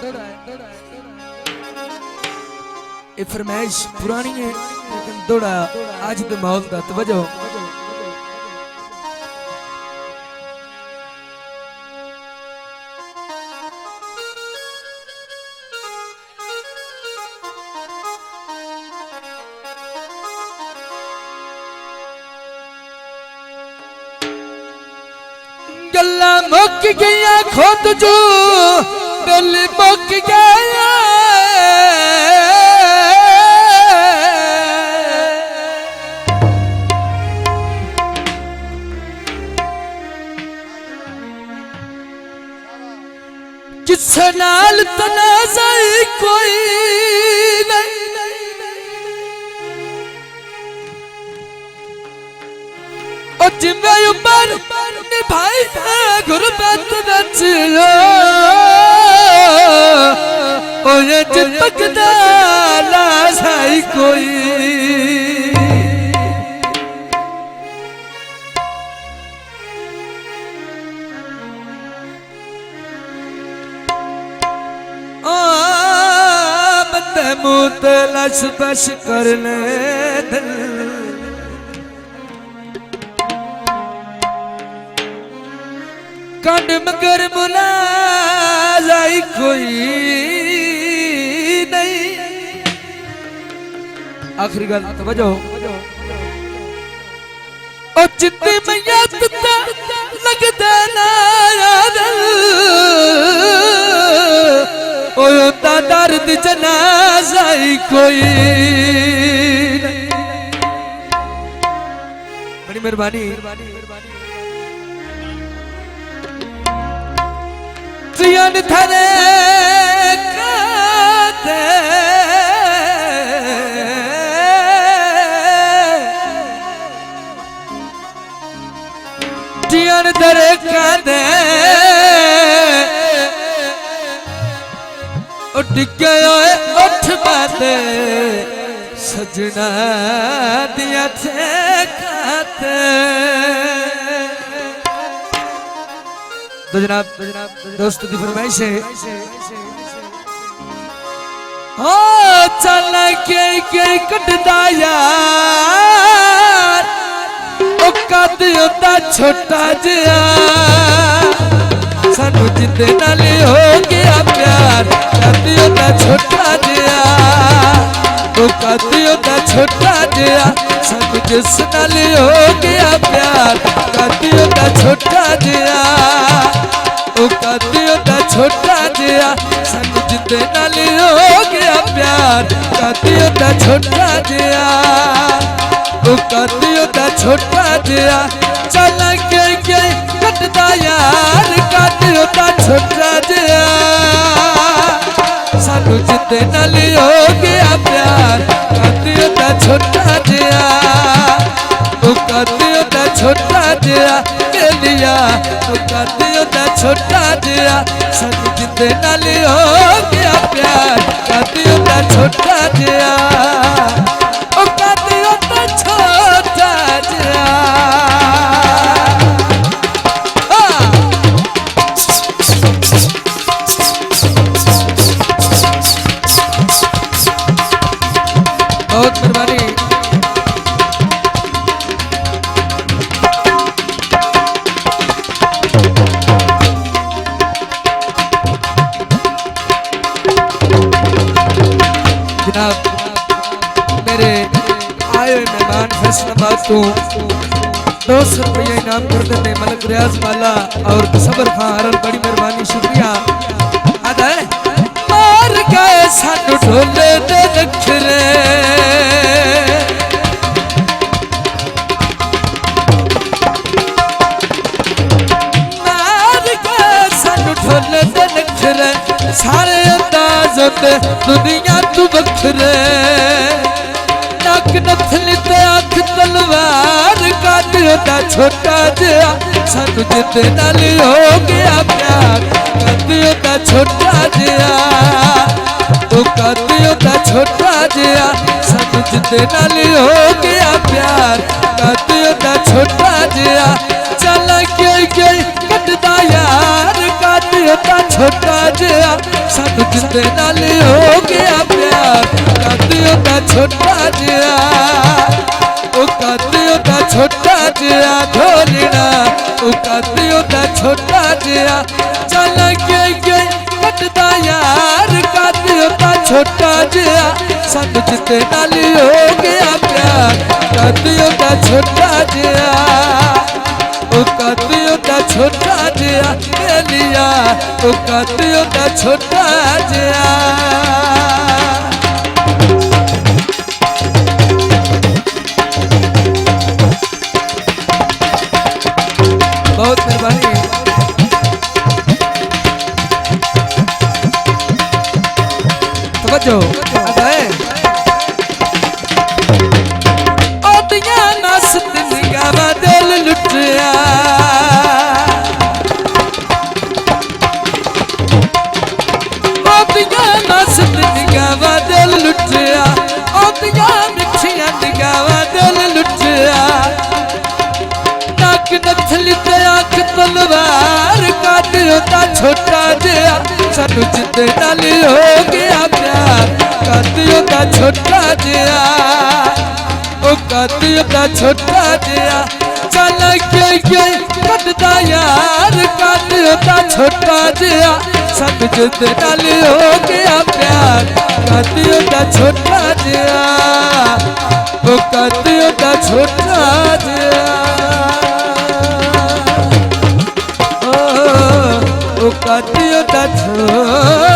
ये फरमाइश पुरानी है लेकिन थोड़ा आज के माहौल का तवज्जो। गल्ला मुक गया खुद जो दिल मुक गया किसे नाल तनाज़ा कोई नहीं और जिम्मे उमर निभाई गुरबत बच लो और चिपकदा लाज़ाई कोई मुँह लश बश करने दिल कंड मगर मुलाज़ाई कोई नहीं। आखिरी गल तवज्जो ओ जिद्दी मैया तुता लगदा ना दिल ओंदा दर्द जनाज़ा कोई। बड़ी मेहरबानी जियन थरे काते जियन थरे काते उठ गया उठ बाते सजना दिया थे खाते। तो जनाब दोस्तों की फरमाइश है हो चल के कटदा यार ओ कद ओंदा छोटा जिया सानू जिंदे नाल हो गया प्यार कद ओंदा छोटा जिया ओ कद ओंदा छोटा जिया सानू जिस नाल हो गया प्यार कद ओंदा छोटा जिया ओ कद ओंदा छोटा जिया सानू जिंदे नाल हो गया प्यार कद ओंदा छोटा जिया ओ कद ओंदा छोटा जिया चल के कटदा यार कद ओंदा छोटा जिया सानू जिंदे नाल हो गया प्यार कद ओंदा छोटा जिया ओ कद ओंदा छोटा जिया लिया ओ कद ओंदा छोटा जिया सानू जिंदे नाल हो गया प्यार कद ओंदा छोटा जिया ओ कद ओंदा छोटा जिया। बहुत मेहरबानी जनाब मेरे आए हुए मेहमान फैसलाबाद को 200 रुपये इनाम कर देते मलक रियाज वाला और सबर खां हरल बड़ी मेहरबानी शुक्रिया अदा है। मार गए सानू ढोले दे नखरे मार गए सानू ढोले दे नखरे सारे अंदाज होते दुनिया तू बखरे नक नथली ते आँख तलवार कद ओंदा छोटा जिया सानू जिंदे नाल हो गया प्यार कद ओंदा छोटा जिया ओ कद ओंदा छोटा जिया सानू जिंदे नाल हो गया प्यार कद ओंदा छोटा जिया चल के कटदा यार कद ओंदा छोटा जिया सानू जिंदे नाल हो गया प्यार कद ओंदा छोटा जिया ओ कद ओंदा छोटा जिया ढोलना ओ कद ओंदा छोटा जिया चल गए कटदा यार कद ओंदा छोटा जिया सानू जिंदे नाल हो गया प्यार कद ओंदा छोटा जिया ओ कद ओंदा छोटा जिया लिया ओ कद ओंदा छोटा जिया बहुत मेहरबानी तवज्जो ओदिया नसत निगावा दिल लुटिया ओदिया नसत निगावा दिल लुटिया ओदिया मिठिया निगावा दिल लुटिया नथली ते आँख तलवार कद ओंदा छोटा जिया सानू जिंदे नाल हो गया प्यार कद ओंदा छोटा जिया ओ कद ओंदा छोटा जिया चल गए कटदा यार कद ओंदा छोटा जिया सानू जिंदे नाल हो गया प्यार कद ओंदा छोटा जिया ओ कद ओंदा छोटा जिया ओ कद ओंदा छोटा